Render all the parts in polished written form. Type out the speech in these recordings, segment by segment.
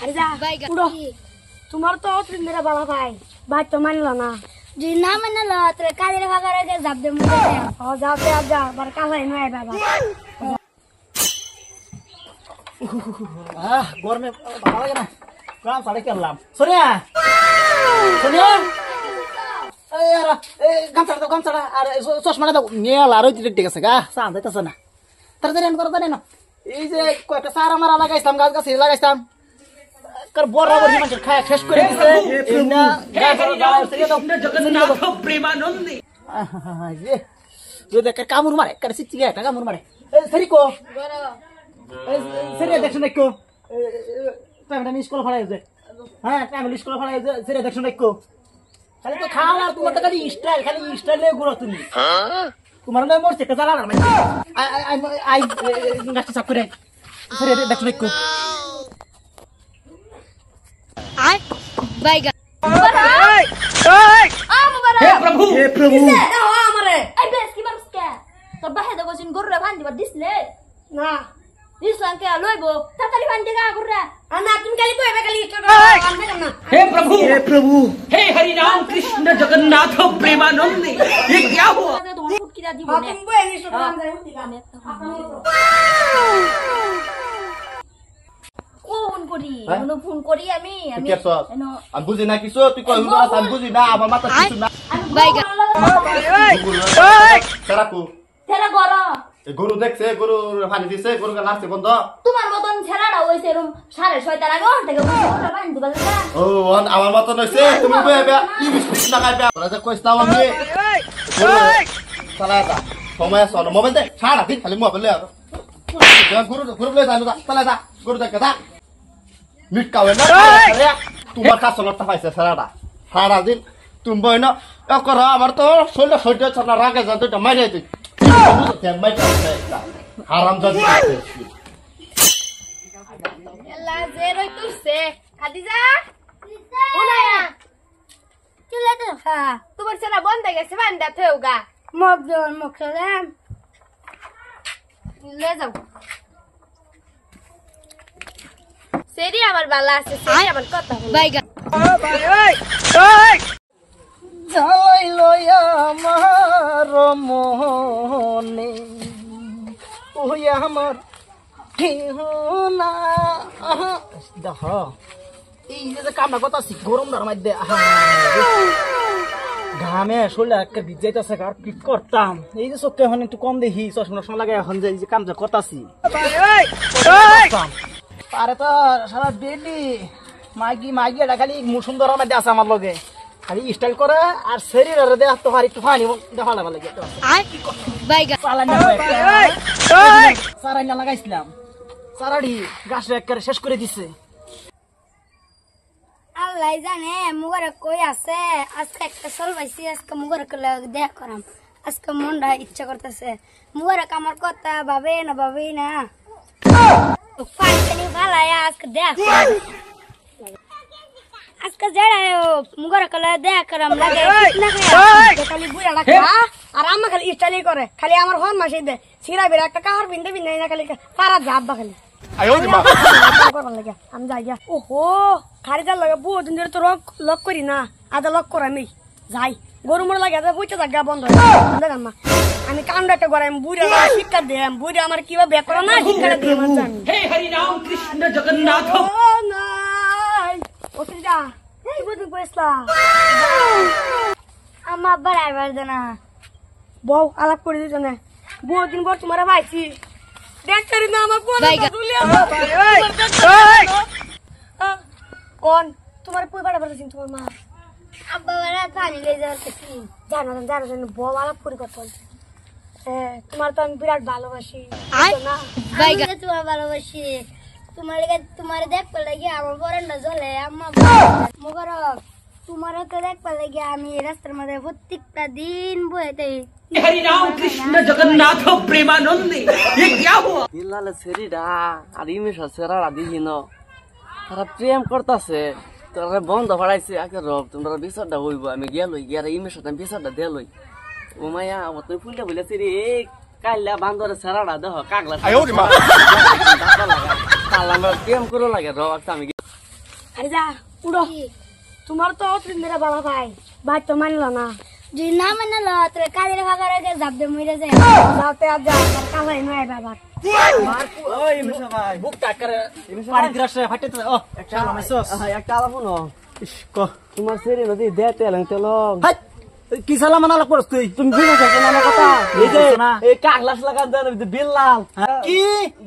আরে যা উড়ো তোমার তো মেরা বাবা ভাই ভাই তো মানলো না যদি না মানলো তোর কাজের ভাগার আগে যাব দে মুখে ও যাও তে যা বার কালাই নয় বাবা গরমে ভালো লাগে না কাম সাড়ে করলাম সোনিয়া সোনিয়া গামছাড়া আর চশমাটা দাও মেল আর ঠিক আছে গা সান যাইতেছে না তাড়াতাড়ি না এই যে কয়েকটা সারা মারা লাগাইছিলাম গাছ গাছে লাগাইছিলাম বরাবর মানুষের খায় শেষ করে দিছে জগন্নাথ প্রেমানন্দে যদি একটা কামড় মারে একটা সিচ্ছি একটা কামড় মারে সেরি কো সেরি দেখছো নাকি টাইমটা স্কুল ফাড়াই যে হ্যাঁ টাইম স্কুল ফাড়াই যে সেরি দেখছো নাকি খালি তো খাও আর তোমার তো খালি স্টাইল গুড়ো তুমি তোমার নয় মরছে একটা জ্বালা না আই গাছটা সাফ করে সেরি দেখছো নাকি আয় বাইগা हे प्रभु আমারে আই বেশ কি মারছ কে তোর বাহে দাও জিন গররে বান্ধি বা দিছলে না দিছলাম কে লইবো তাড়াতাড়ি বান্ধি গা গররে না তুমি খালি কইবে খালি না हे प्रभु हे हरि राम कृष्ण जगन्नाथ प्रेमानंद ये क्या हुआ তোমার ফুটকিরা দিব নে তুমি বই নিছো ফোন করি আমি বুঝি না কিছু তুই কই আমি বুঝি না আমার মাথা কিছু না ছেড়া গরো গরু দেখছে গরু পানি দিছে গরু নাচছে বন্ধ তোমার মতন ছেড়াটা হইছে এরকম 6:30 আগে থেকে বান্ধি বান্ধি ও আমার মতন হইছে তুমি কইবে কি বিস্কুট না খাইবে ওরা যে কইছতাম আমি চালাতা সময় আছে মোবাইল দে সারা দিন খালি মোবাইল লয়ে গরু লয়ে যানো চালাতা গরু দেখ কথা মিট কাওয়ে না তোমার কাছে লটটা পাইছে সারা দিন তুমি বই না কর আমার তো শরীরটা সহ্য হচ্ছে না রাগে যা দুইটা মারিয়ে তুই হারাম জাতি এলা যে রই তুইছে খাদিজা উনায়া চলে তো হ্যাঁ তোমার ছেলে বন্ধ গেছে বান্দা থেউগা মুখ চলে ले जाओ সেরি আমার বালা আছে সেরি আমার কথা বাইগা যাই লয়া আমার মনে ওই আমার কেহ না দেখ এই যে কামটা কথা আছি গরম ধর মধ্যে ঘামে শরীরে একটা ভিজাইতেছে আর কি করতাম এই যে চোখটা এখন একটু কম দেখি চশমা সময় লাগে এখন যে এই যে কামটা করতাছি আরে তো সারা ডেলি মাগি এটা খালি সুন্দর মধ্যে আছে আমার লগে খালি স্টাইল করে আর শরীর দেখ তো একটু পানি দেখা লাগে সারাই লাগাইছিলাম সারাডি গাছটা একেবারে শেষ করে দিছে আল্লাহ জানে মুগরে কই আছে আজকে একটা চল পাইছি আজকে মুগরে কলে দেখ করাম আজকে মনটা ইচ্ছা করতেছে মুগরে আমার কথা ভাবে না পানি ভালায়া আজকে দেখ আজকে জড়ায় মুগরে কলে দেখ করাম লাগে খালি বুড়া লাগা আর আমা খালি স্টাইল করে খালি আমার হন মাসে দে সিরা বেরা একটা কাহার বিন্দে না খালি পারা যাবা খালি আমি যাই গিয়া ওহো খারিদার লাগে বহুদিন ধরে তো লক করি না আদা লক করা আমি যাই গরু মরে লাগে বুঝতে থাকা বন্ধ মা আমি কামটা একটা করাই বুড়ি আমার শিক্ষা দিলাম বুড়ি আমার কিভাবে বের করা না শিক্ষাটা দিয়ে হে হরি রাম কৃষ্ণ জগন্নাথ অসুবিধা এই বুঝুন পয়সা আমার বাড়াইবার না বউ আলাপ করে দিত না বহুদিন পর তোমার ভাইছি দেখতারি না আমার কোন তোমার পুই বাড়া বাড়াছেন তোমার মা আব্বা বাড়া পানি লয়ে যাওয়ার কিছু জানো বউ আলাপ করে কথা তোমার তো আমি বিরাট ভালোবাসি না তোমার ভালোবাসি তোমার দেখতে লাগে আমার বরণটা জ্বলে আম্মা মগর তোমার তো দেখতে লাগে আমি রাস্তার মধ্যে প্রত্যেকটা দিন বইতে हरि राम कृष्ण जगन्नाथ प्रेमानंदी ये क्या हुआ ইল্লালে সেরিডা আর ইমেশা সেরাড়া দিহিন তারা প্রেম করতেছে তারা বন্ধ ভাড়াইছে আগে রব তোমরা বিচারটা হইব আমি গেলই গিয়ার ইমেশাটা বিচারটা দেলই ও মায়া ও তুই ফুলটা বলেছি রে কাইলা বান্দরে সেরাড়া দেহ কাগলা কালা প্রেম করো লাগে রব আমি আরে যা উড়ো তোমার তো অতদিন মেরা বাবা ভাই ভাই তো মানলো না যদি না মানে লো তোর কাজের ভাগার আগে জাপ দে মরে যায় যাতে আর যা কালাই নয় বাবা ওই মিশা ভাই বুক টাক করে পানি দিরাছে ফাটিতে ও একটা মাইছস একটা আলাপ ন ইস ক তোমার সেরি নদী দে তেল তেল হাই কি সালা মানালা করছ তুই তুমি বুঝে থাকো না আমার কথা এই যে না। এই কাগলাস লাগান দেন বিল লাল কি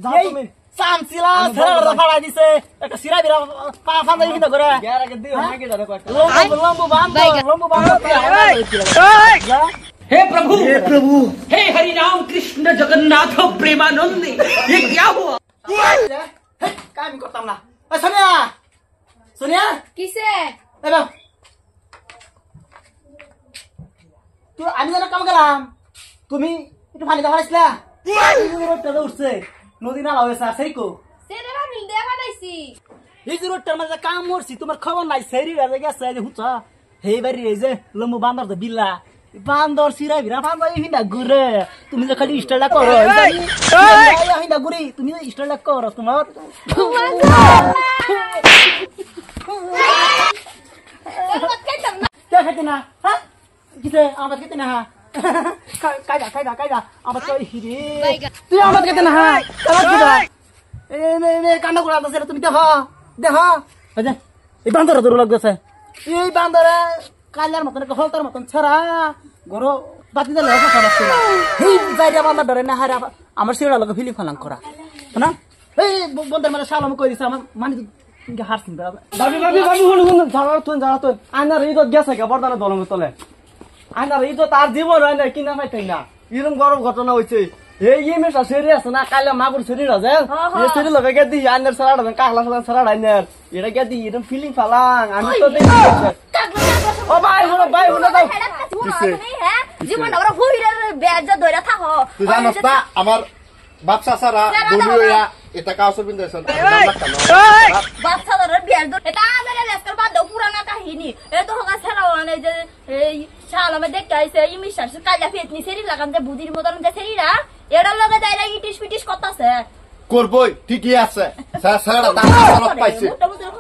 যাও এই তুমি। চামচিলা ছেড়া ফাড়াই দিছে একটা সিরা বিরা পা ফান্দা হিন্দা করে গ্যার আগে দিও নাকি ধরে কয়টা লম্বু বান্ধ हे प्रभु हे हरि राम कृष्ण जगन्नाथ प्रेमानंद ये क्या हुआ কামি করতাম না ওই সোনিয়া সোনিয়া কিসে এবা তুই আমি যেন কাম গেলাম তুমি একটু পানি দাও হাসলা রোডটা উঠছে নদী নালা হয়েছে সেই কো সেরে ভাবি দেখা দাইছি এই যে রোডটার মাঝে কাম মরছি তোমার খবর নাই সেরি হয়ে গেছে এই যে হুচ্ছা হেই বাড়ি এই যে লম্বু বান্দর তো বিল্লা বান্দর সিরা বিরা বান্দর হিন্দা ঘুরে তুমি যে খালি স্টাইলটা করো হিন্দা ঘুরি তুমি স্টাইলটা করো তোমার খাইতে না হ্যাঁ কিসে আমার খেতে না কায়দা আমার তো হিরে তুই আমার খেতে না হ্যাঁ কান্না করে আসছে তুমি দেখো এই বান্দর দূর লাগতেছে এই বান্দরে কালার মতন হলতার মতন ছাড়া গরো বাতি দিলে এই যাইরা বান্দর ধরে না হারা আমার সিরা লগে ফিলি ফালাং করা না এই বন্ধের মানে সালাম কই দিছে আমার মানে হারছিন ভাবি ভাবি ভাবি শুনুন জানা তুই আনার এই তো গেছে কে বর্দানা দলমে তলে আনার এই তো তার জীবন হয় না কিনা পাইতাই না এরকম গরম ঘটনা হইছে এই মেশা সেরি আছে না কালে মাগুর সেরি রাজে এই সেরি লগে গে দি আনার সারাড়া কাকলা সালা সারাড়া আনার এটা গে দি এরকম ফিলিং ফালাং আমি তো দেখি ও ভাই শুনো দাও জীবন ওরা ভুইরা বেজা ধরে থাকো তুই জানোস না আমার বাপসা সারা দুনিয়া এটা কাউসর বিন্দেছেন বাচ্চাদের বিয়ার দর এটা আমাদের লেস্কার বাদ দাও পুরানা কাহিনী এ তো হগা ছাড়া মানে যে এই শালামে দেখতে আইছে ইমিশার কাইলা ফেতনি সেরি লাগাম যে বুদির মতন যে সেরিরা এটার লগে দাইরা ইটিস পিটিস করতাছে করবই ঠিকই আছে সারা দাম পাইছে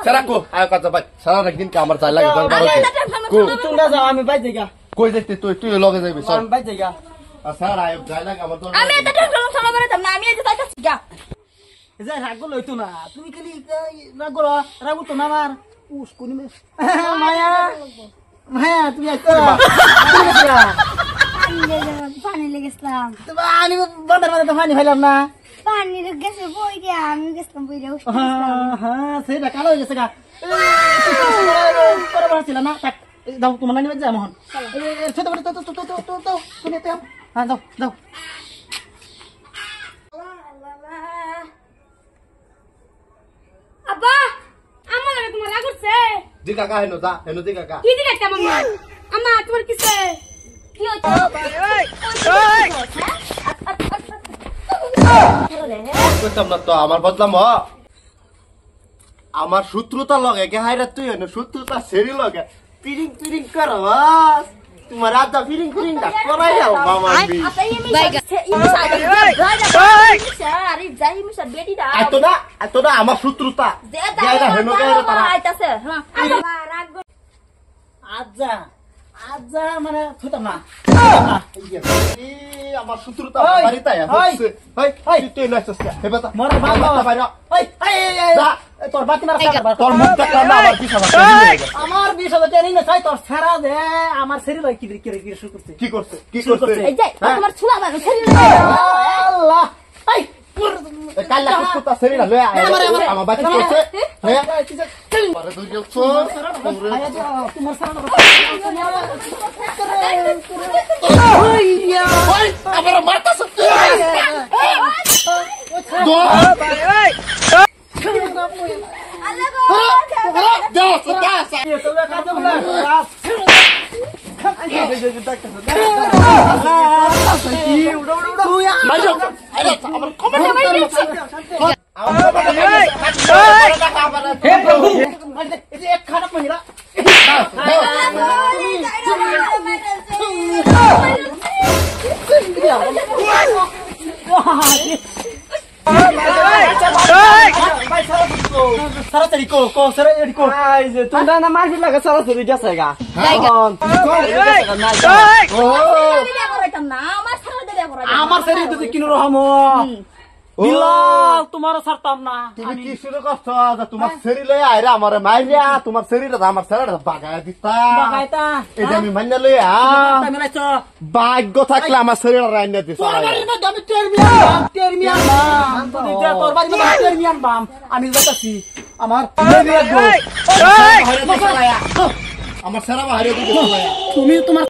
সারা কো আয় কথা ভাই সারা একদিন কে আমার চাই লাগে 10-12 তুমি যাও আমি বাইর যাইগা কই দেখতে তুই লগে যাবি সব আমি বাইর যাইগা আর সারা আয় যাই লাগে আমার আমি এটা টেনশন ছাড়া মানে না আমি এই যে তাইতাছি যা যে রাগ লইতো না তুমি খালি রাগ তো না আমার উস্কুনি মায়া মায়া তুমি একটা পানি লেগেছিলাম আমি বান্দার মাঝে তো পানি খাইলাম না পানি গেছে বই দিয়া আমি গেছিলাম বই দিয়া হ্যাঁ সেটা কালো হয়ে গেছে গা করে বসছিল না থাক দাও তোমার নানি বাজে মোহন ছোট করে তো তুমি তো হ্যাঁ দাও আব্বা আমার লাগে তোমার রাগ করছে দি কাকা হেনো দি কাকা কি দিলে একটা মাম্মা আম্মা তোমার কিসে কি হচ্ছে কইতাম না তো আমার বদলাম আমার শত্রুতা লগে কে হাইরা তুই হেনো শত্রুতা সেরি লগে পিরিং করো তোমার রাজা পিরিং দা করাই যাও মামা বি এত না আমার শত্রুতা যাইরা হেনো গায়রা তারা আজ্জা মানে থুতাম না আমার শত্রুতা বাড়িতে আছে তুই নাচছিস হে বাতা মর বাবা বাইরা তোর বাতি মারা তোর মুখ দেখা না আমার কি সমস্যা আমার 20,000 টাকা নিয়ে চাই তোর ছাড়া দে আমার শরীর কি শুরু করছে কি করছে এই যে তোমার ছুলা বাগে আল্লাহ এই কাল্লা কুত্তা সেরি না লয় আমার বাতি করছে হ্যাঁ পরে দুই গেছো তোমার সারা ওই আমার মারতাছ দো हे प्रभु खाना पहिरा সারা তারি এডিকো কো স্যার এডিকো এই যে তোমরা না মারবি লাগে সরাসরি গেছে গা হ্যাঁ। এখন ও বিয়া করাইতাম না আমার ছেলে বিয়া করাইতাম আমার স্যার যদি কিনো রহম বিল্লাল তোমারও ছাড়তাম না তুমি কি শুরু করছো যে তোমার শরীরে আইরা আমারে মাইরা তোমার শরীরে আমার ছেলেটা বাগায় দিতা বাগাইতা এটা আমি মাইনা লই আমি লাইছ ভাগ্য থাকলে আমার শরীরে রাইনা দিছ তোর বাড়ির মধ্যে আমি টেরমিয়ান বাম তোর বাড়ির মধ্যে টেরমিয়ান বাম আমি যাইতাছি আমার আমার সেরা বাহিরে দিতে তুমি তোমার